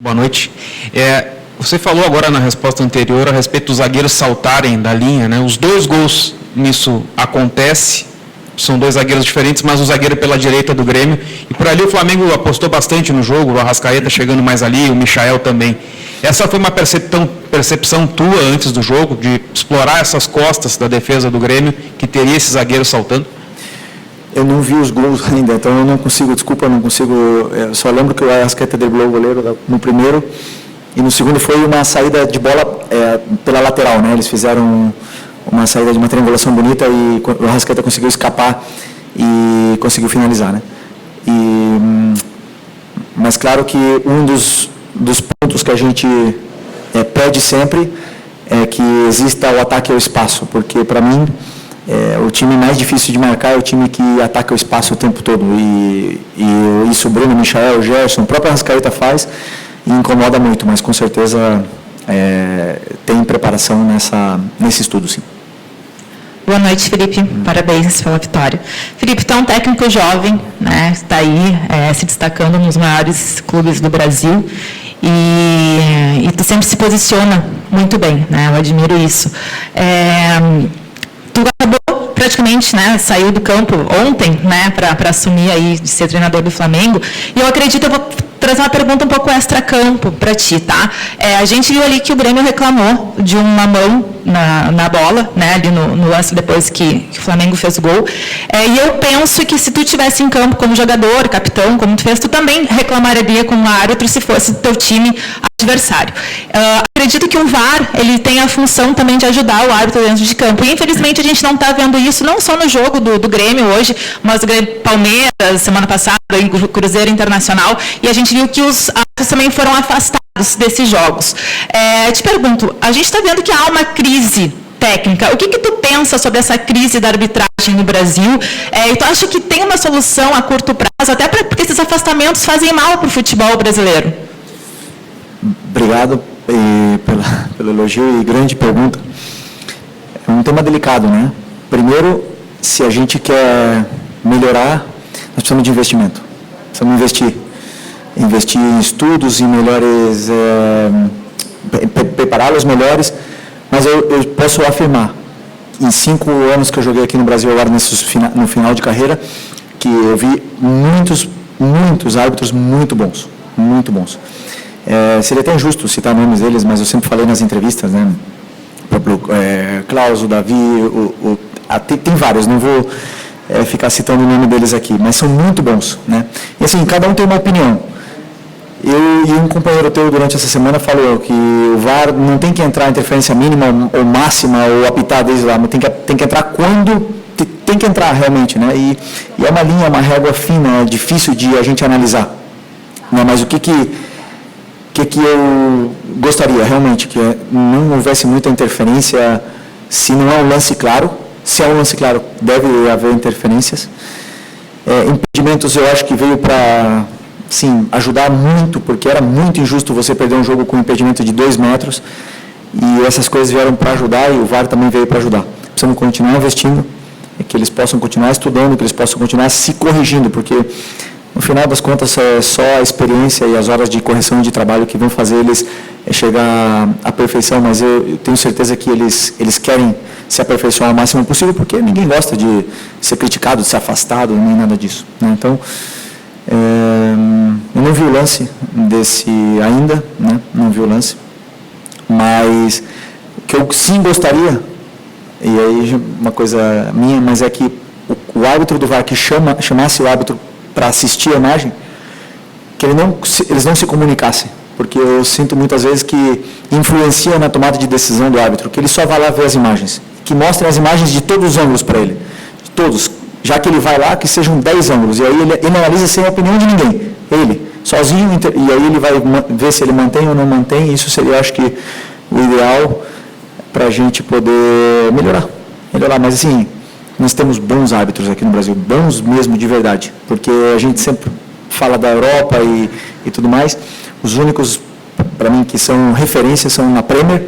Boa noite. Você falou agora na resposta anterior a respeito dos zagueiros saltarem da linha, né? Os dois gols nisso acontece, são dois zagueiros diferentes, mas o zagueiro pela direita do Grêmio. E por ali o Flamengo apostou bastante no jogo, o Arrascaeta chegando mais ali, o Michael também. Essa foi uma percepção tua antes do jogo, de explorar essas costas da defesa do Grêmio, que teria esse zagueiro saltando? Eu não vi os gols ainda, então eu não consigo, eu só lembro que o Arrascaeta driblou o goleiro no primeiro, e no segundo foi uma saída de bola pela lateral, né? Eles fizeram uma saída de uma triangulação bonita e o Arrascaeta conseguiu escapar e conseguiu finalizar, né? Mas claro que um dos pontos que a gente pede sempre é que exista o ataque ao espaço, porque para mim o time mais difícil de marcar é o time que ataca o espaço o tempo todo. E isso o Bruno, o Michael, o Gerson, o próprio Arrascaeta faz e incomoda muito, mas com certeza tem preparação nesse estudo, sim. Boa noite, Felipe. Parabéns pela vitória. Felipe, tu é um técnico jovem, né? Está aí se destacando nos maiores clubes do Brasil e tu sempre se posiciona muito bem, né? Eu admiro isso. Tu acabou praticamente, né, saiu do campo ontem, né, para assumir aí de ser treinador do Flamengo. E eu acredito, eu vou trazer uma pergunta um pouco extra-campo para ti, tá? A gente viu ali que o Grêmio reclamou de uma mão na bola, né, ali no lance depois que o Flamengo fez o gol. E eu penso que se tu estivesse em campo como jogador, capitão, como tu fez, tu também reclamaria com o árbitro se fosse teu time adversário. Acredito que o VAR ele tem a função também de ajudar o árbitro dentro de campo. E, infelizmente, a gente não está vendo isso, não só no jogo do Grêmio hoje, mas do Grêmio Palmeiras, semana passada, em Cruzeiro Internacional, e a gente viu que os árbitros também foram afastados desses jogos. Te pergunto, a gente está vendo que há uma crise técnica. O que tu pensa sobre essa crise da arbitragem no Brasil? E tu acha que tem uma solução a curto prazo, até porque esses afastamentos fazem mal para o futebol brasileiro? Obrigado pelo elogio e grande pergunta. É um tema delicado, né? Primeiro, se a gente quer melhorar, nós precisamos de investimento. Precisamos investir em estudos, em melhores, prepará-los melhores, mas eu posso afirmar, em 5 anos que eu joguei aqui no Brasil, agora no final de carreira, que eu vi muitos árbitros muito bons. Seria até injusto citar nomes deles, mas eu sempre falei nas entrevistas, né? O próprio Klaus, o Davi, tem vários, não vou ficar citando o nome deles aqui, mas são muito bons, né? E assim, cada um tem uma opinião. Eu e um companheiro teu durante essa semana falou que o VAR não tem que entrar interferência mínima ou máxima ou apitar desde lá, mas tem que entrar quando tem que entrar realmente, né? E é uma linha, uma régua fina, difícil de a gente analisar, né? Mas o que eu gostaria realmente que não houvesse muita interferência se não é um lance claro. Se é um lance claro, deve haver interferências. Impedimentos eu acho que veio para ajudar muito, porque era muito injusto você perder um jogo com um impedimento de 2 metros, e essas coisas vieram para ajudar, e o VAR também veio para ajudar. Precisamos continuar investindo, que eles possam continuar estudando, que eles possam continuar se corrigindo, porque no final das contas é só a experiência e as horas de correção de trabalho que vão fazer eles chegar à perfeição, mas eu tenho certeza que eles querem se aperfeiçoar o máximo possível, porque ninguém gosta de ser criticado, de ser afastado, nem nada disso, né? Então, eu não vi o lance desse ainda, né? Não vi o lance, mas o que eu sim gostaria, e aí uma coisa minha, mas é que o árbitro do VAR que chamasse o árbitro para assistir a imagem, que eles não se comunicassem, porque eu sinto muitas vezes que influencia na tomada de decisão do árbitro, que ele só vai lá ver as imagens, que mostrem as imagens de todos os ângulos para ele, de todos, já que ele vai lá, que sejam 10 ângulos, e aí ele analisa sem a opinião de ninguém, ele, sozinho, e aí ele vai ver se ele mantém ou não mantém. Isso seria, eu acho que, o ideal para a gente poder melhorar, mas assim, nós temos bons árbitros aqui no Brasil, bons mesmo de verdade, porque a gente sempre fala da Europa e tudo mais. Os únicos, para mim, que são referências são na Premier.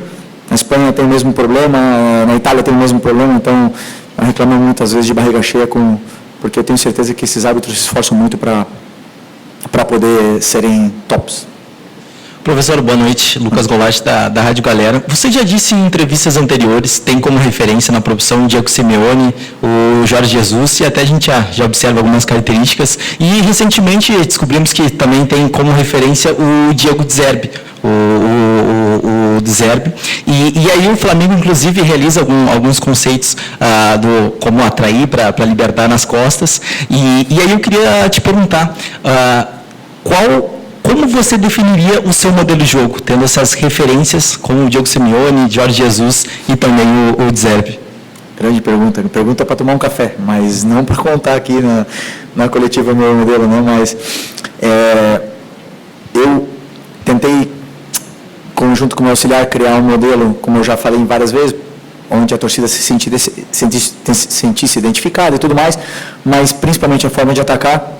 Na Espanha tem o mesmo problema, na Itália tem o mesmo problema, então reclamamos muitas vezes de barriga cheia, porque eu tenho certeza que esses árbitros se esforçam muito para poder serem tops. Professor, boa noite. Lucas Goulart, da Rádio Galera. Você já disse em entrevistas anteriores, tem como referência na profissão o Diego Simeone, o Jorge Jesus, e até a gente já observa algumas características. E, recentemente, descobrimos que também tem como referência o Diego de Zerbi, o de Zerbi. E aí o Flamengo, inclusive, realiza alguns conceitos como atrair para libertar nas costas. E aí eu queria te perguntar, como você definiria o seu modelo de jogo, tendo essas referências como o Diego Simeone, Jorge Jesus e também o de Zerbi? Grande pergunta. Pergunta para tomar um café, mas não para contar aqui na coletiva meu modelo, não. Mas eu tentei, junto com o meu auxiliar, criar um modelo, como eu já falei várias vezes, onde a torcida se sentisse identificada e tudo mais, mas principalmente a forma de atacar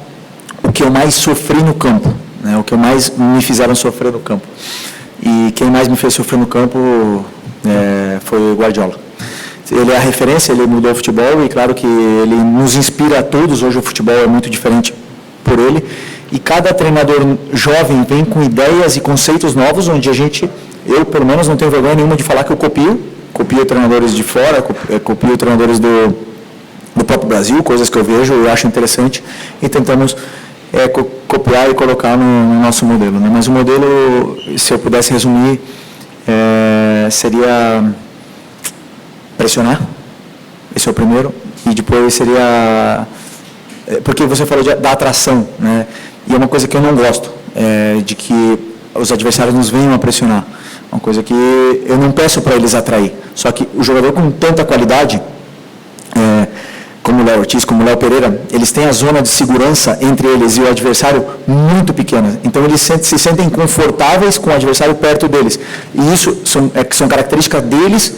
o que eu mais sofri no campo. O que mais me fizeram sofrer no campo. E quem mais me fez sofrer no campo foi o Guardiola. Ele é a referência, ele mudou o futebol e claro que ele nos inspira a todos. Hoje o futebol é muito diferente por ele. E cada treinador jovem vem com ideias e conceitos novos, onde eu pelo menos não tenho vergonha nenhuma de falar que eu copio treinadores de fora, copio treinadores do próprio Brasil, coisas que eu vejo, eu acho interessante, e tentamos copiar e colocar no nosso modelo. Né? Mas o modelo, se eu pudesse resumir, seria pressionar, esse é o primeiro, e depois seria, porque você falou da atração, né? E é uma coisa que eu não gosto, de que os adversários nos venham a pressionar, uma coisa que eu não peço para eles atrair, só que o jogador com tanta qualidade, como o Léo Ortiz, como o Léo Pereira, eles têm a zona de segurança entre eles e o adversário muito pequena. Então, eles se sentem confortáveis com o adversário perto deles. E isso são características deles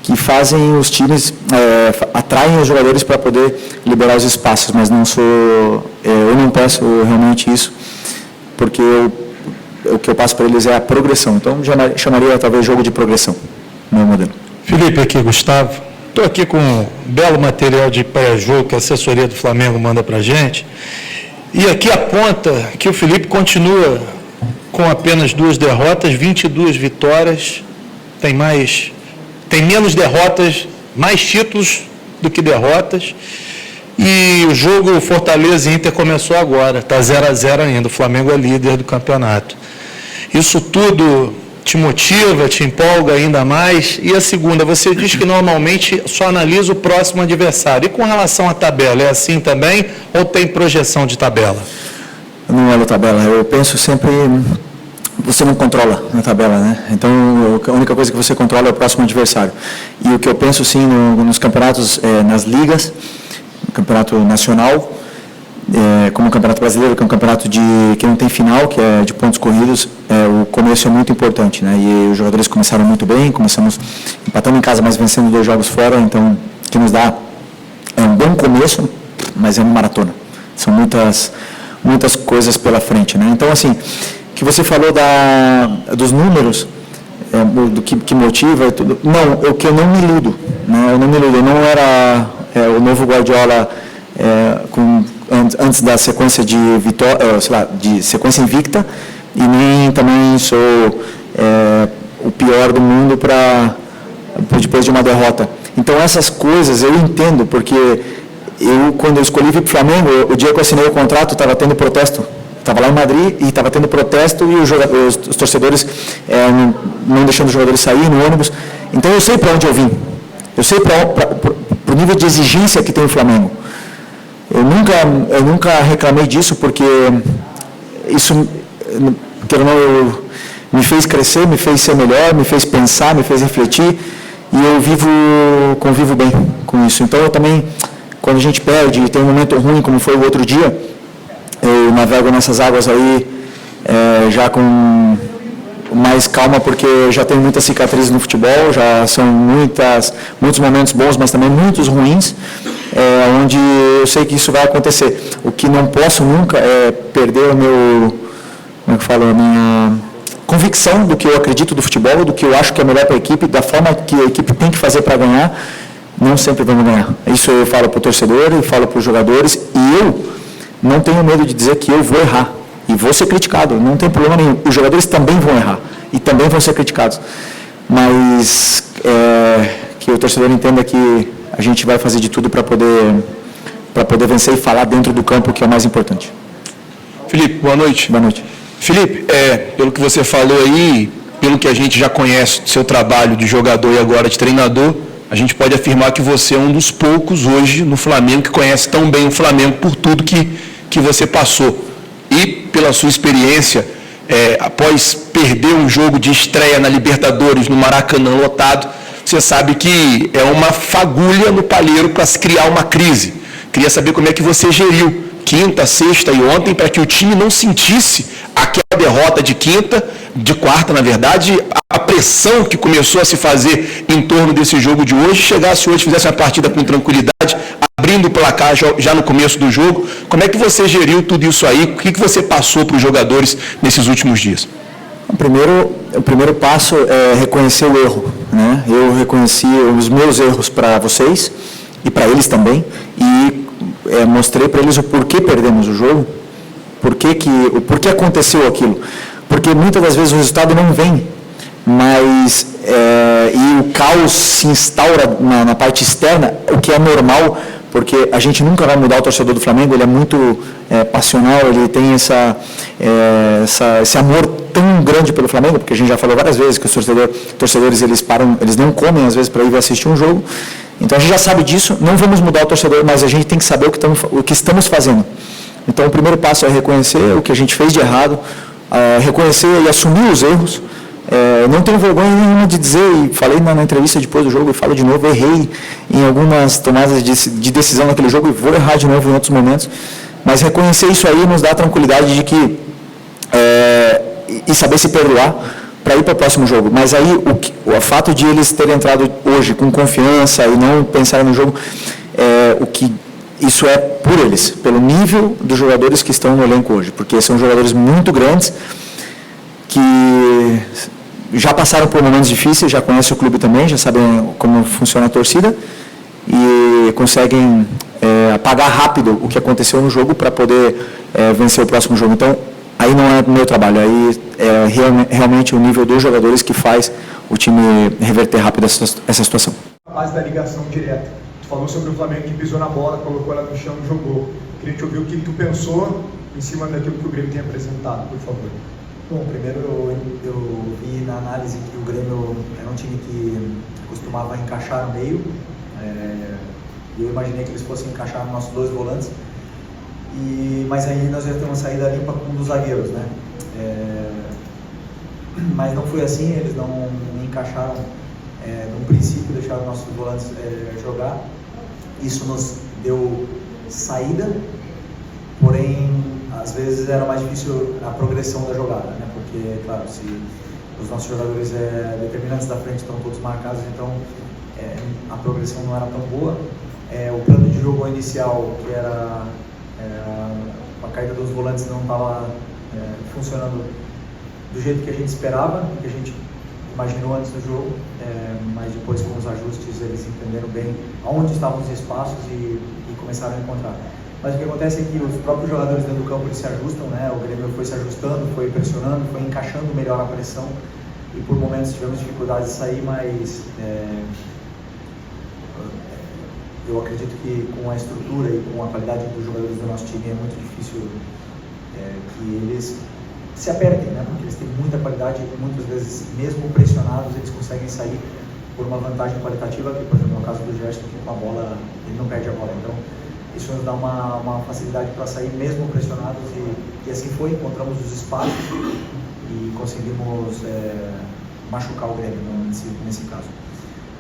que fazem os times, atraem os jogadores para poder liberar os espaços. Mas eu não peço realmente isso, porque o que eu passo para eles é a progressão. Então, chamaria talvez jogo de progressão, meu modelo. Felipe, aqui, Gustavo. Estou aqui com um belo material de pré-jogo que a assessoria do Flamengo manda para a gente. E aqui aponta que o Felipe continua com apenas 2 derrotas, 22 vitórias, tem menos derrotas, mais títulos do que derrotas. E o jogo Fortaleza e Inter começou agora, está 0-0 ainda, o Flamengo é líder do campeonato. Isso tudo te motiva, te empolga ainda mais? E a segunda, você diz que normalmente só analisa o próximo adversário. E com relação à tabela, é assim também ou tem projeção de tabela? Não olho tabela, eu penso sempre, você não controla na tabela, né? Então, a única coisa que você controla é o próximo adversário. E o que eu penso, sim, nos campeonatos, nas ligas, no campeonato nacional, como o Campeonato Brasileiro, que é um campeonato que não tem final, que é de pontos corridos, o começo é muito importante, né? E os jogadores começaram muito bem, começamos empatando em casa, mas vencendo 2 jogos fora, então, o que nos dá um bom começo, mas é uma maratona. São muitas coisas pela frente, né? Então, assim, que você falou dos números, do que motiva e tudo. Não, o que eu não me iludo, né? Eu não era o novo Guardiola antes da sequência de vitória, de sequência invicta, e nem também sou o pior do mundo depois de uma derrota. Então essas coisas eu entendo, porque quando eu escolhi vir para o Flamengo, o dia que eu assinei o contrato estava tendo protesto. Estava lá em Madrid e estava tendo protesto e os torcedores não deixando os jogadores sair no ônibus. Então eu sei para onde eu vim. Eu sei para o nível de exigência que tem o Flamengo. Eu nunca reclamei disso, porque isso me fez crescer, me fez ser melhor, me fez pensar, me fez refletir, e eu convivo bem com isso. Então eu também, quando a gente perde e tem um momento ruim, como foi o outro dia, eu navego nessas águas aí já com mais calma, porque eu já tenho muitas cicatrizes no futebol, já são muitos momentos bons, mas também muitos ruins, onde eu sei que isso vai acontecer. O que não posso nunca é perder a minha convicção do que eu acredito do futebol, do que eu acho que é melhor para a equipe, da forma que a equipe tem que fazer para ganhar. Não sempre vamos ganhar. Isso eu falo para o torcedor, eu falo para os jogadores, e eu não tenho medo de dizer que eu vou errar. E vou ser criticado, não tem problema nenhum. Os jogadores também vão errar e também vão ser criticados. Mas que o torcedor entenda que a gente vai fazer de tudo para poder vencer e falar dentro do campo, que é o mais importante. Felipe, boa noite. Boa noite. Felipe, pelo que você falou aí, pelo que a gente já conhece do seu trabalho de jogador e agora de treinador, a gente pode afirmar que você é um dos poucos hoje no Flamengo que conhece tão bem o Flamengo por tudo que você passou. E pela sua experiência, após perder um jogo de estreia na Libertadores, no Maracanã lotado, você sabe que é uma fagulha no palheiro para se criar uma crise. Queria saber como é que você geriu quinta, sexta e ontem para que o time não sentisse aquela derrota de quarta, na verdade, a pressão que começou a se fazer em torno desse jogo de hoje, chegasse hoje, fizesse uma partida com tranquilidade, abrindo o placar já no começo do jogo. Como é que você geriu tudo isso aí? O que você passou para os jogadores nesses últimos dias? O primeiro passo é reconhecer o erro, né? Eu reconheci os meus erros para vocês e para eles também, e mostrei para eles o porquê perdemos o jogo, o porquê aconteceu aquilo. Porque muitas das vezes o resultado não vem, mas e o caos se instaura na parte externa, o que é normal, porque a gente nunca vai mudar o torcedor do Flamengo, ele é muito passional, ele tem esse amor tão grande pelo Flamengo, porque a gente já falou várias vezes que os torcedores eles não comem às vezes para ir assistir um jogo. Então a gente já sabe disso, não vamos mudar o torcedor, mas a gente tem que saber o que estamos fazendo. Então o primeiro passo é reconhecer o que a gente fez de errado, reconhecer e assumir os erros. Não tenho vergonha nenhuma de dizer, e falei na entrevista depois do jogo, e falo de novo, errei em algumas tomadas de decisão naquele jogo e vou errar de novo em outros momentos, mas reconhecer isso aí nos dá a tranquilidade de que e saber se perdoar para ir para o próximo jogo. Mas aí o fato de eles terem entrado hoje com confiança e não pensarem no jogo, isso é por eles, pelo nível dos jogadores que estão no elenco hoje, porque são jogadores muito grandes que já passaram por momentos difíceis, já conhecem o clube também, já sabem como funciona a torcida e conseguem apagar rápido o que aconteceu no jogo para poder vencer o próximo jogo. Então, aí não é meu trabalho, aí é realmente o nível dos jogadores que faz o time reverter rápido essa situação. A base da ligação direta. Tu falou sobre o Flamengo que pisou na bola, colocou ela no chão e jogou. Queria te ouvir o que tu pensou em cima daquilo que o Grêmio tem apresentado, por favor. Bom, primeiro eu vi na análise que o Grêmio era um time que costumava encaixar no meio, e eu imaginei que eles fossem encaixar nos nossos dois volantes, mas aí nós ia ter uma saída limpa com um dos zagueiros, né? Mas não foi assim, eles não encaixaram no princípio, deixaram nossos volantes jogar. Isso nos deu saída, porém às vezes era mais difícil a progressão da jogada, né? Porque, claro, se os nossos jogadores determinantes da frente estão todos marcados, então a progressão não era tão boa. O plano de jogo inicial, que era a caída dos volantes, não estava funcionando do jeito que a gente esperava, que a gente imaginou antes do jogo, mas depois com os ajustes eles entenderam bem aonde estavam os espaços e começaram a encontrar. Mas o que acontece é que os próprios jogadores dentro do campo eles se ajustam, né? O Grêmio foi se ajustando, foi pressionando, foi encaixando melhor a pressão e por momentos tivemos dificuldades de sair, mas eu acredito que com a estrutura e com a qualidade dos jogadores do nosso time é muito difícil que eles se apertem, né? Porque eles têm muita qualidade e muitas vezes, mesmo pressionados, eles conseguem sair por uma vantagem qualitativa, que, por exemplo, no caso do Gerson, que com a bola, ele não perde a bola. Então, isso nos dá uma facilidade para sair mesmo pressionados e assim foi, encontramos os espaços e conseguimos machucar o Grêmio nesse caso.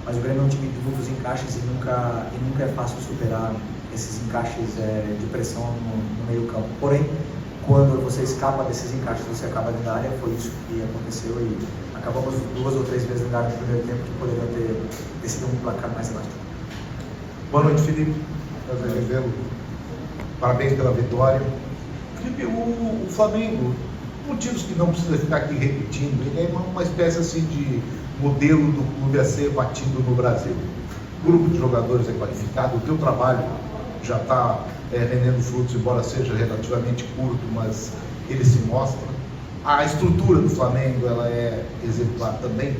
Mas o Grêmio é um time de muitos encaixes e nunca é fácil superar esses encaixes de pressão no meio campo. Porém, quando você escapa desses encaixes, você acaba dentro da área, foi isso que aconteceu e acabamos 2 ou 3 vezes dentro da área no primeiro tempo que poderiam ter sido um placar mais elástico. Boa noite, Felipe. Prazer vê-lo. Parabéns pela vitória. Felipe, o Flamengo, motivos que não precisa ficar aqui repetindo, ele é uma espécie assim de modelo do clube a ser batido no Brasil. O grupo de jogadores é qualificado, o teu trabalho já está rendendo frutos, embora seja relativamente curto, mas ele se mostra. A estrutura do Flamengo, ela é exemplar também.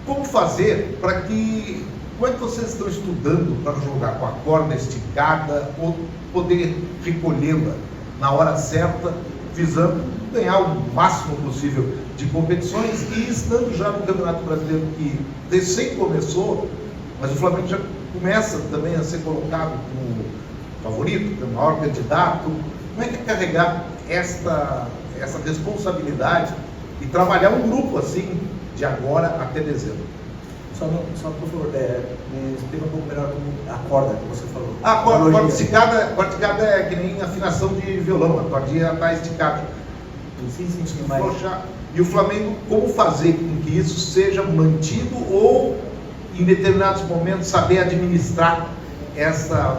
Como fazer para que... Como é que vocês estão estudando para jogar com a corda esticada ou poder recolhê-la na hora certa, visando ganhar o máximo possível de competições e estando já no Campeonato Brasileiro que recém começou, mas o Flamengo já começa também a ser colocado como favorito, como maior candidato. Como é que é carregar essa responsabilidade e trabalhar um grupo assim de agora até dezembro? Só por favor, me explica um pouco melhor a corda que você falou. A corda esticada é que nem afinação de violão, a cordinha está esticada. Sim, mas... E o Flamengo, como fazer com que isso seja mantido ou, em determinados momentos, saber administrar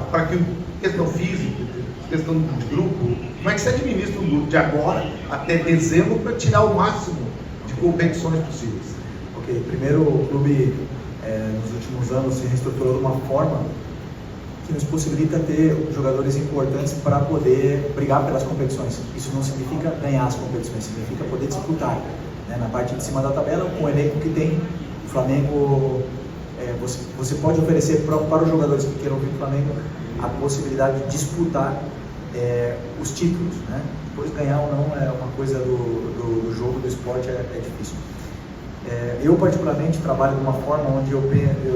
para que questão física, questão de grupo, como é que você administra um grupo de agora até dezembro para tirar o máximo de competições possíveis? Ok, primeiro o clube nos últimos anos se reestruturou de uma forma que nos possibilita ter jogadores importantes para poder brigar pelas competições. Isso não significa ganhar as competições, significa poder disputar. Né? Na parte de cima da tabela, com o elenco que tem, o Flamengo, você pode oferecer para os jogadores que queiram vir para o Flamengo a possibilidade de disputar os títulos. Né? Depois ganhar ou não é uma coisa do jogo, do esporte, é difícil. Eu particularmente trabalho de uma forma onde eu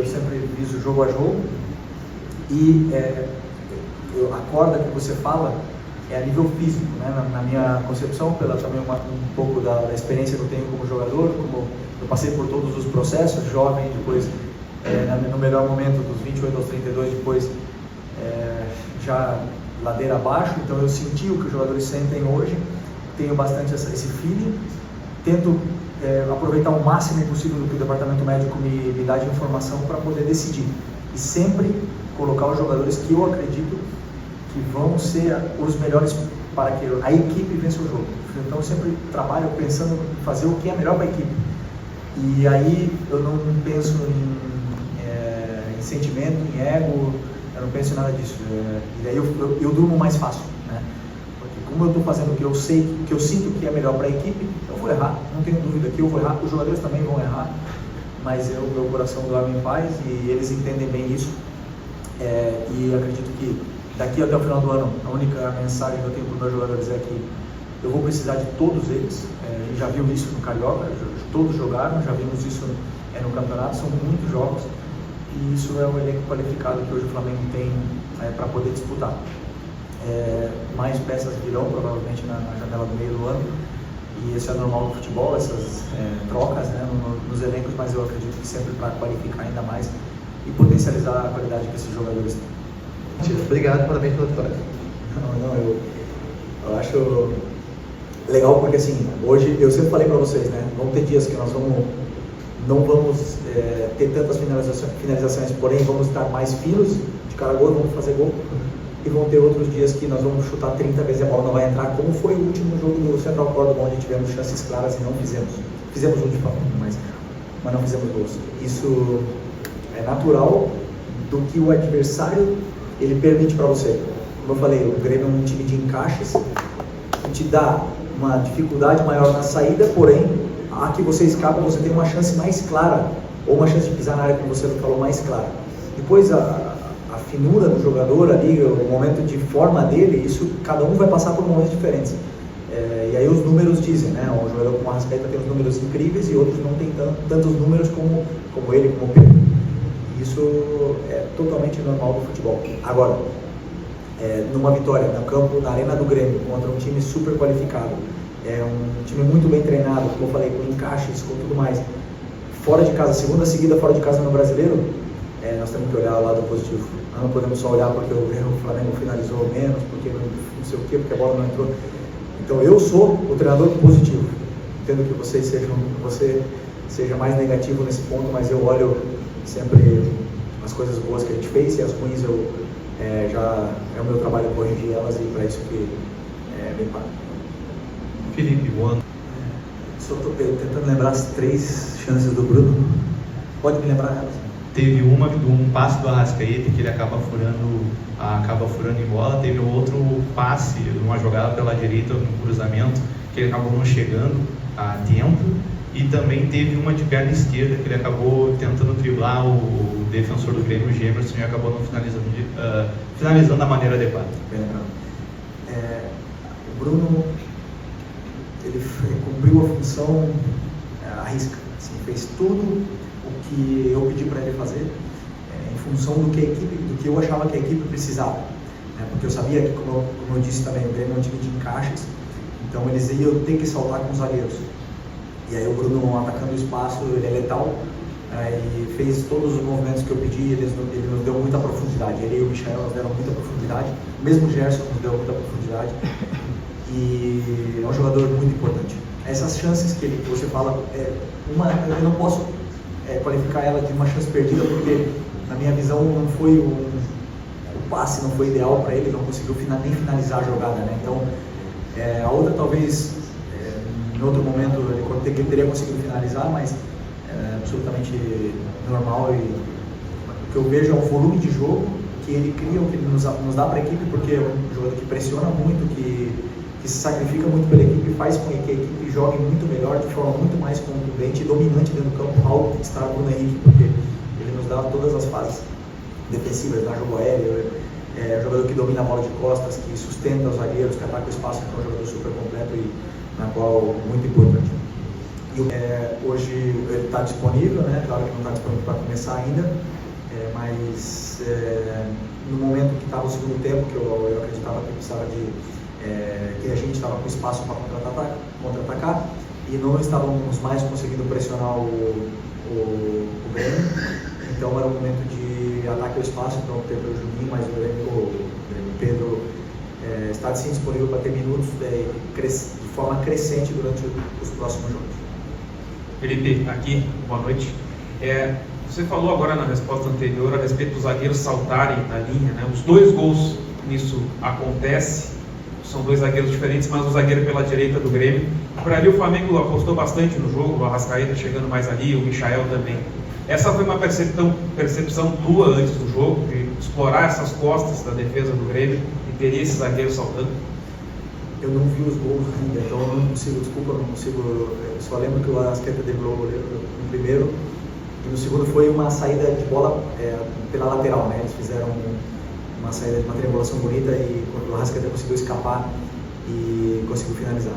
sempre viso jogo a jogo e a corda que você fala é a nível físico, né? Na minha concepção, pela também um pouco da experiência que eu tenho como jogador, como eu passei por todos os processos, jovem, depois no melhor momento dos 28 aos 32, depois já ladeira abaixo, então eu senti o que os jogadores sentem hoje, tenho bastante esse feeling, tento aproveitar o máximo possível do que o departamento médico me dá de informação para poder decidir. E sempre colocar os jogadores que eu acredito que vão ser os melhores para que a equipe vença o jogo. Então eu sempre trabalho pensando em fazer o que é melhor para a equipe. E aí eu não penso em sentimento, em ego, eu não penso em nada disso. E daí eu durmo mais fácil, né? Como eu estou fazendo o que eu sei, o que eu sinto que é melhor para a equipe, eu vou errar, não tenho dúvida que eu vou errar, os jogadores também vão errar, mas meu coração dorme em paz e eles entendem bem isso. E acredito que daqui até o final do ano, a única mensagem que eu tenho para os meus jogadores é que eu vou precisar de todos eles. A gente já viu isso no Carioca, todos jogaram, já vimos isso no campeonato, são muitos jogos e isso é o elenco qualificado que hoje o Flamengo tem para poder disputar. Mais peças virão provavelmente na janela do meio do ano e isso é normal no futebol, essas trocas, né, nos elencos, mas eu acredito que sempre para qualificar ainda mais e potencializar a qualidade que esses jogadores têm. Obrigado, parabéns pela vitória. Eu acho legal porque assim, hoje eu sempre falei para vocês, né, vão ter dias que nós não vamos ter tantas finalizações, porém vamos estar mais finos de cara a gol, vamos fazer gol. E vão ter outros dias que nós vamos chutar 30 vezes e a bola não vai entrar, como foi o último jogo do Central Córdoba, onde tivemos chances claras e não fizemos. Fizemos um de fato, mas não fizemos gols. Isso é natural do que o adversário ele permite para você. Como eu falei, o Grêmio é um time de encaixes, te dá uma dificuldade maior na saída, porém, a que você escapa, você tem uma chance mais clara, ou uma chance de pisar na área, como você falou, mais clara. Depois, a finura do jogador ali, o momento de forma dele, isso cada um vai passar por momentos diferentes. E aí os números dizem, né? Um jogador com Arrascaeta tem uns números incríveis e outros não tem tantos números como ele, como o Pedro. Isso é totalmente normal do futebol. Agora, numa vitória no campo, na arena do Grêmio, contra um time super qualificado, um time muito bem treinado, como eu falei, com encaixes, com tudo mais, fora de casa, segunda seguida fora de casa no Brasileiro, nós temos que olhar o lado positivo. Nós não podemos só olhar porque o Flamengo finalizou menos, porque não sei o quê, porque a bola não entrou. Então eu sou o treinador positivo. Entendo que você seja mais negativo nesse ponto, mas eu olho sempre as coisas boas que a gente fez e as ruins já é o meu trabalho corrigir elas e para isso que me pago. Felipe, boa noite. Só estou tentando lembrar as 3 chances do Bruno. Pode me lembrar elas? teve um passe do Arrascaeta que ele acaba furando em bola, teve outro passe, uma jogada pela direita, um cruzamento, que ele acabou não chegando a tempo, e também teve uma de perna esquerda que ele acabou tentando driblar o defensor do Grêmio, o Gemerson, e acabou não finalizando da maneira adequada. O Bruno, ele cumpriu a função à risca, assim, fez tudo o que eu pedi para ele fazer, em função do que eu achava que a equipe precisava, porque eu sabia que, como eu disse também, o Grêmio é um time de encaixes, então eles iam ter que saltar com os zagueiros. E aí o Bruno, atacando o espaço, ele é letal, e fez todos os movimentos que eu pedi, ele nos deu muita profundidade. Ele e o Michael nos deram muita profundidade, mesmo o Gerson nos deu muita profundidade, e é um jogador muito importante. Essas chances que você fala, eu não posso qualificar ela de uma chance perdida, porque na minha visão não foi o passe não foi ideal para ele, não conseguiu nem finalizar a jogada, né? Então, a outra talvez, em outro momento, ele teria conseguido finalizar, mas absolutamente normal. E o que eu vejo é um volume de jogo que ele cria, que ele nos dá para a equipe, porque é um jogador que pressiona muito, que se sacrifica muito pela equipe, faz com que a equipe jogue muito melhor, de forma muito mais contundente e dominante dentro do campo, algo que está no Henrique, porque ele nos dá todas as fases defensivas, dá jogo aéreo, é um jogador que domina a bola de costas, que sustenta os zagueiros, que ataca o espaço, que é um jogador super completo e na qual muito importante. E hoje ele está disponível, né? Claro que não está disponível para começar ainda, mas no momento que estava o segundo tempo, que eu acreditava que precisava que a gente estava com espaço para contra-atacar e não estávamos mais conseguindo pressionar o Grêmio, então era um momento de ataque ao espaço, então optei pelo Juninho, mas o Pedro está sim disponível para ter minutos de forma crescente durante os próximos jogos. Felipe, aqui, boa noite. Você falou agora na resposta anterior a respeito dos zagueiros saltarem na linha, né? Os dois gols nisso acontece, são dois zagueiros diferentes, mas o zagueiro pela direita do Grêmio. Por ali o Flamengo apostou bastante no jogo, o Arrascaeta chegando mais ali, o Michael também. Essa foi uma percepção tua antes do jogo, de explorar essas costas da defesa do Grêmio e teria esse zagueiro saltando? Eu não vi os gols ainda, então eu não consigo, desculpa, eu não consigo. Eu só lembro que o Arrascaeta driblou o goleiro no primeiro, e no segundo foi uma saída de bola pela lateral, né? Eles fizeram uma saída de uma triangulação bonita e quando o Arrascaeta conseguiu escapar e conseguiu finalizar.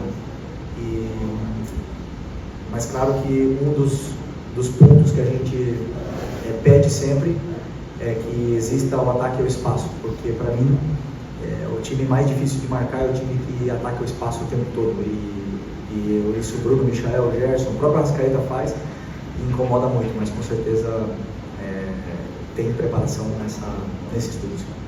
Mas claro que um dos pontos que a gente pede sempre é que exista o ataque ao espaço, porque para mim o time mais difícil de marcar é o time que ataca o espaço o tempo todo, e isso o Bruno, o Michael, o Gerson, o próprio Arrascaeta faz e incomoda muito, mas com certeza tem preparação nesse estudo.